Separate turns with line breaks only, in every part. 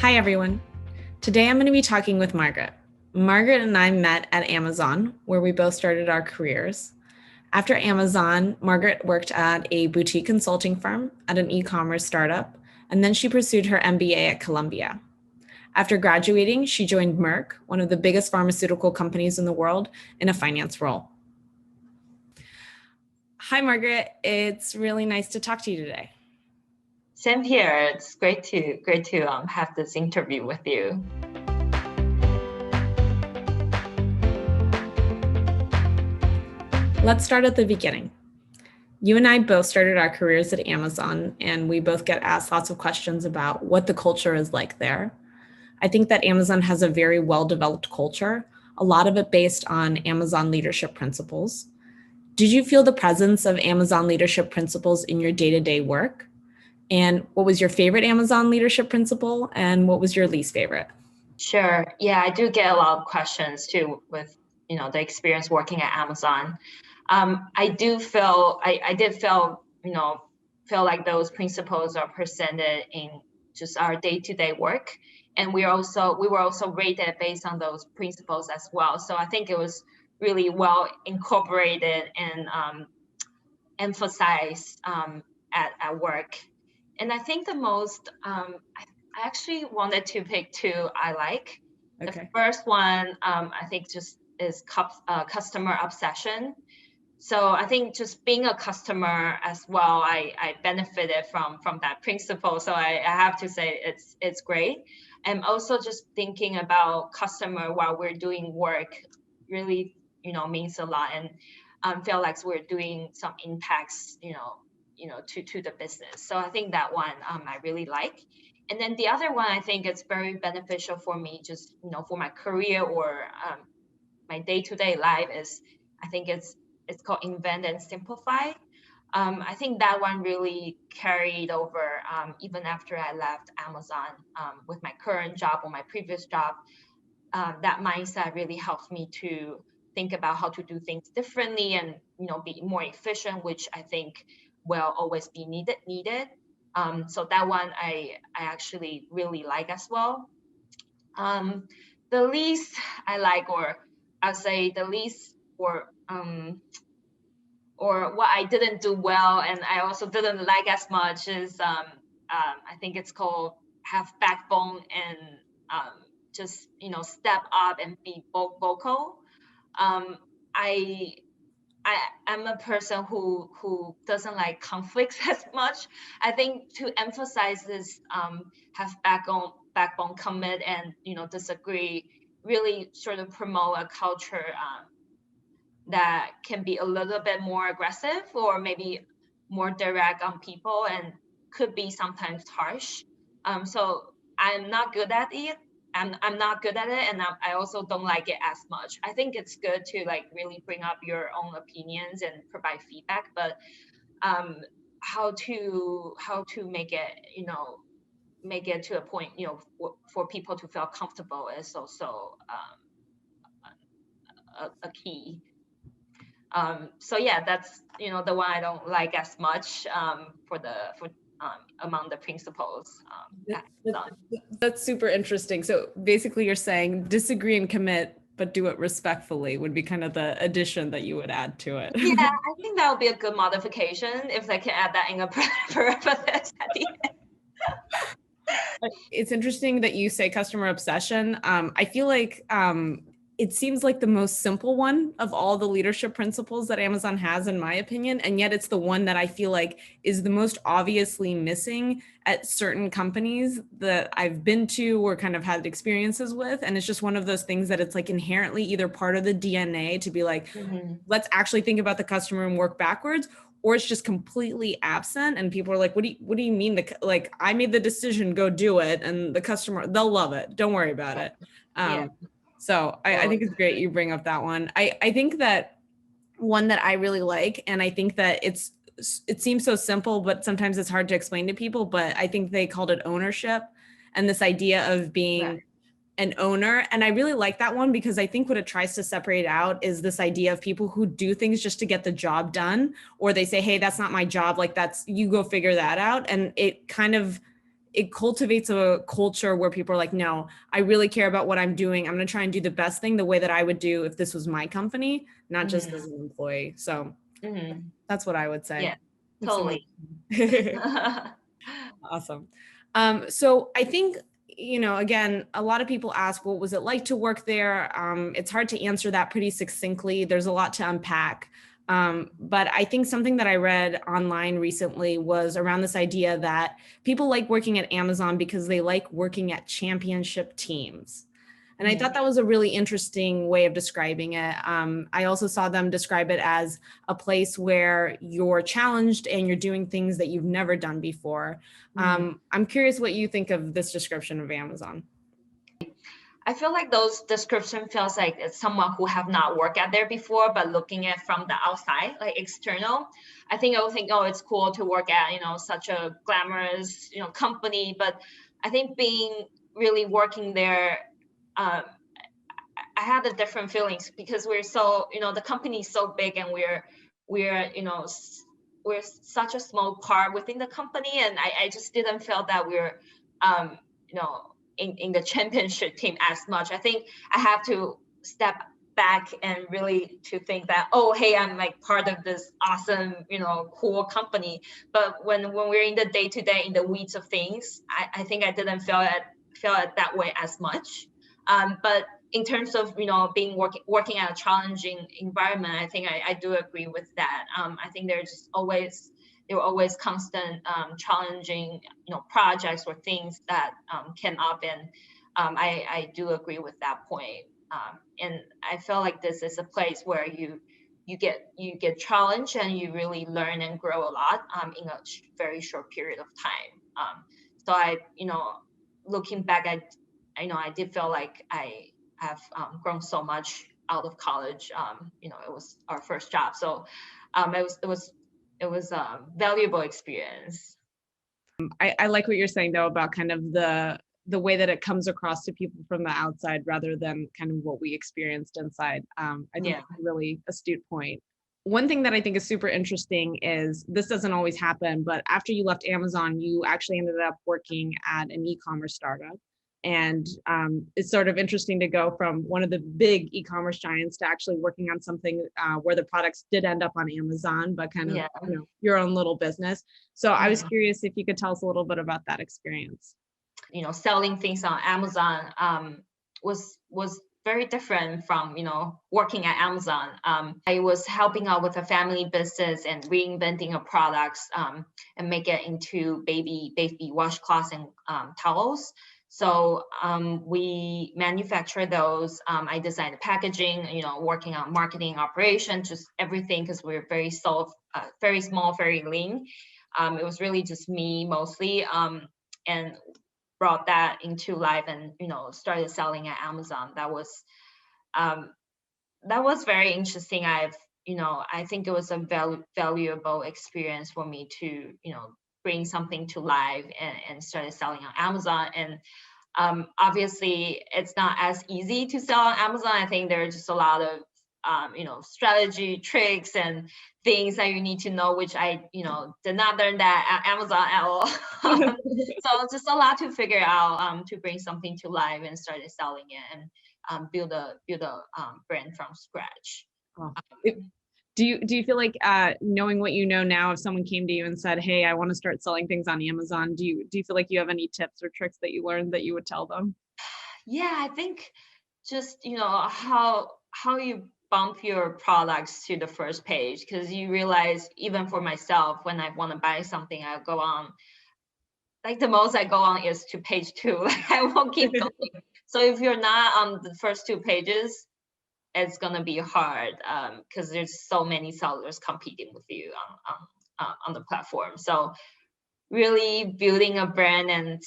Hi, everyone. Today I'm going to be talking with Margaret. Margaret and I met at Amazon, where we both started our careers. After Amazon, Margaret worked at a boutique consulting firm at an e-commerce startup, and then she pursued her MBA at Columbia. After graduating, she joined Merck, one of the biggest pharmaceutical companies in the world, in a finance role. Hi, Margaret. It's really nice to talk to you today.
Same here. It's great to have this interview with you.
Let's start at the beginning. You and I both started our careers at Amazon, and we both get asked lots of questions about what the culture is like there. I think that Amazon has a very well-developed culture, a lot of it based on Amazon leadership principles. Did you feel the presence of Amazon leadership principles in your day-to-day work? And what was your favorite Amazon leadership principle, and what was your least favorite?
Sure. Yeah, I do get a lot of questions too with the experience working at Amazon. I did feel feel like those principles are presented in just our day-to-day work, and we were also rated based on those principles as well. So I think it was really well incorporated and emphasized at work. And I think the most I actually wanted to pick two I like.
Okay.
The first one I think just is customer obsession. So I think just being a customer as well, I benefited from that principle. So I have to say it's great. And also just thinking about customer while we're doing work really means a lot, and feel like we're doing some impacts to the business. So I think that one I really like. And then the other one I think it's very beneficial for me, just for my career or my day-to-day life, is I think it's called invent and simplify. I think that one really carried over even after I left Amazon with my current job or my previous job. That mindset really helps me to think about how to do things differently and be more efficient, which I think will always be needed. So that one I actually really like as well. The least I like, or I'll say the least, or what I didn't do well and I also didn't like as much is I think it's called have backbone and just step up and be vocal. I I'm a person who doesn't like conflicts as much. I think to emphasize this, have backbone, commit, and disagree, really sort of promote a culture that can be a little bit more aggressive or maybe more direct on people and could be sometimes harsh. So I'm not good at it. I'm not good at it, and I also don't like it as much. I think it's good to like really bring up your own opinions and provide feedback, but how to make it to a point for people to feel comfortable is also a key. So yeah, that's the one I don't like as much for among the principles.
That's super interesting. So basically you're saying disagree and commit, but do it respectfully would be kind of the addition that you would add to it.
Yeah, I think that would be a good modification if they can add that in a parenthesis at the end.
It's interesting that you say customer obsession. I feel like it seems like the most simple one of all the leadership principles that Amazon has, in my opinion, and yet it's the one that I feel like is the most obviously missing at certain companies that I've been to or kind of had experiences with. And it's just one of those things that it's like inherently either part of the DNA to be like, let's actually think about the customer and work backwards, or it's just completely absent and people are like, what do you mean? Like, I made the decision, go do it. And the customer, they'll love it. Don't worry about it.
Yeah.
So I think it's great you bring up that one. I think that one that I really like, and I think that it seems so simple, but sometimes it's hard to explain to people, but I think they called it ownership and this idea of being an owner. And I really like that one because I think what it tries to separate out is this idea of people who do things just to get the job done, or they say, hey, that's not my job. Like you go figure that out. And it kind of it cultivates a culture where people are like, no, I really care about what I'm doing. I'm going to try and do the best thing the way that I would do if this was my company, not just as an employee. So that's what I would say.
Yeah, totally.
Awesome. So I think, again, a lot of people ask, what was it like to work there? It's hard to answer that pretty succinctly. There's a lot to unpack. But I think something that I read online recently was around this idea that people like working at Amazon because they like working at championship teams. And I thought that was a really interesting way of describing it. I also saw them describe it as a place where you're challenged and you're doing things that you've never done before. I'm curious what you think of this description of Amazon.
I feel like those description feels like it's someone who have not worked at there before, but looking at from the outside, like external. I think I would think, oh, it's cool to work at, such a glamorous, company. But I think being really working there, I had a different feelings because we're so, the company is so big and we're such a small part within the company. And I just didn't feel that we're, in the championship team as much. I think I have to step back and really to think that, oh, hey, I'm like part of this awesome, cool company. But when we're in the day-to-day, in the weeds of things, I think I didn't feel it that way as much. But in terms of, being working at a challenging environment, I think I do agree with that. I think there were always constant challenging, projects or things that came up, and I do agree with that point. And I feel like this is a place where you get challenged and you really learn and grow a lot in a very short period of time. So looking back, I did feel like I have grown so much out of college. It was our first job, so it was a valuable experience.
I like what you're saying though about kind of the way that it comes across to people from the outside rather than kind of what we experienced inside. I think that's a really astute point. One thing that I think is super interesting is this doesn't always happen, but after you left Amazon, you actually ended up working at an e-commerce startup. And it's sort of interesting to go from one of the big e-commerce giants to actually working on something where the products did end up on Amazon, but kind of your own little business. So I was curious if you could tell us a little bit about that experience.
Selling things on Amazon was very different from working at Amazon. I was helping out with a family business and reinventing a products and make it into baby washcloths and towels. So we manufacture those. I designed the packaging, working on marketing operation, just everything, because we're very small, very lean. It was really just me mostly, and brought that into life and started selling at Amazon. That was very interesting. I think it was a valuable experience for me to bring something to life and started selling on Amazon. And obviously it's not as easy to sell on Amazon. I think there's just a lot of strategy, tricks, and things that you need to know, which I did not learn that at Amazon at all. So just a lot to figure out to bring something to life and started selling it and build a brand from scratch.
Do you feel like knowing what you know now, if someone came to you and said, hey, I want to start selling things on Amazon, do you feel like you have any tips or tricks that you learned that you would tell them?
Yeah, I think just how you bump your products to the first page, because you realize, even for myself, when I want to buy something, I go on, like the most I go on is to page 2. Like I won't keep going. So if you're not on the first 2 pages, it's gonna be hard because there's so many sellers competing with you on the platform. So really building a brand and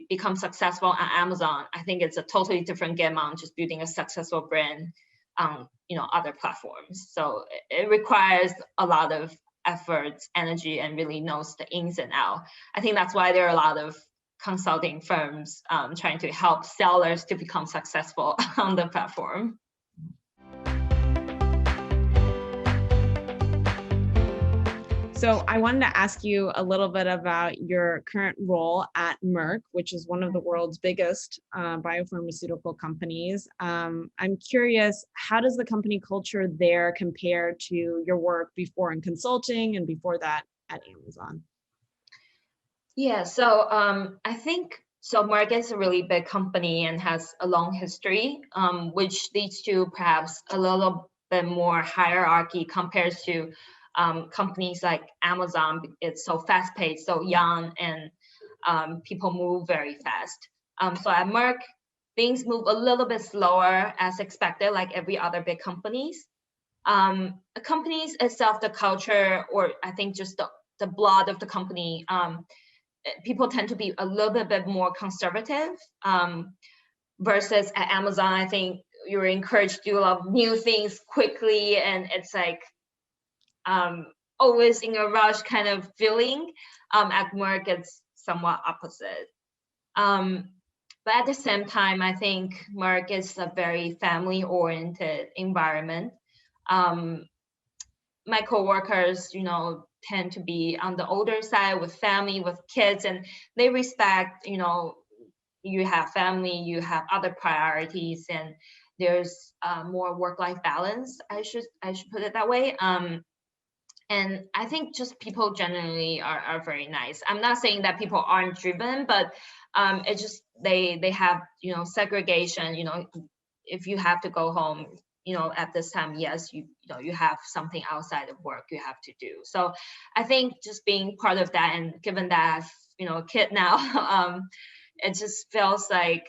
become successful on Amazon, I think it's a totally different game on just building a successful brand on other platforms. So it requires a lot of effort, energy, and really knows the ins and outs. I think that's why there are a lot of consulting firms trying to help sellers to become successful on the platform.
So I wanted to ask you a little bit about your current role at Merck, which is one of the world's biggest biopharmaceutical companies. I'm curious, how does the company culture there compare to your work before in consulting and before that at Amazon?
Yeah, so I think so. Merck is a really big company and has a long history, which leads to perhaps a little bit more hierarchy compared to companies like Amazon. It's so fast-paced, so young, and people move very fast. So at Merck, things move a little bit slower as expected, like every other big companies. The companies itself, the culture, or I think just the blood of the company. People tend to be a little bit more conservative versus at Amazon. I think you're encouraged to do a lot of new things quickly, and it's like always in a rush kind of feeling. At Merck, it's somewhat opposite. But at the same time, I think Merck is a very family-oriented environment. My coworkers, tend to be on the older side with family, with kids, and they respect, you have family, you have other priorities, and there's more work-life balance. I should put it that way. And I think just people generally are very nice. I'm not saying that people aren't driven, but it just they have segregation. If you have to go home, at this time, yes, you have something outside of work you have to do. So I think just being part of that, and given that I've a kid now, it just feels like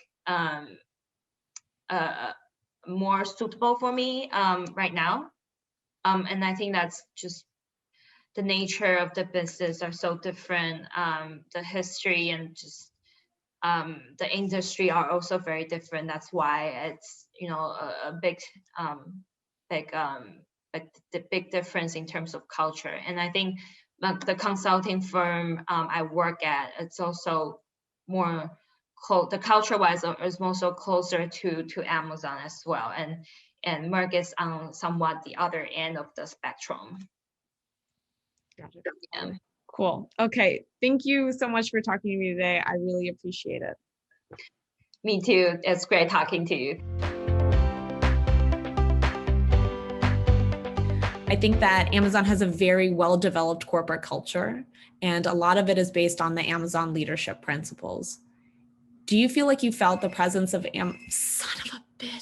more suitable for me right now. And I think that's just the nature of the business are so different. The history and just the industry are also very different. That's why it's a big the big difference in terms of culture. And I think the consulting firm I work at, it's also more the culture wise is also closer to Amazon as well. And Merck is on somewhat the other end of the spectrum.
Gotcha.
Yeah.
Cool. Okay. Thank you so much for talking to me today. I really appreciate it.
Me too. It's great talking to you.
I think that Amazon has a very well-developed corporate culture, and a lot of it is based on the Amazon leadership principles. Do you feel like you felt the presence of son of a bitch?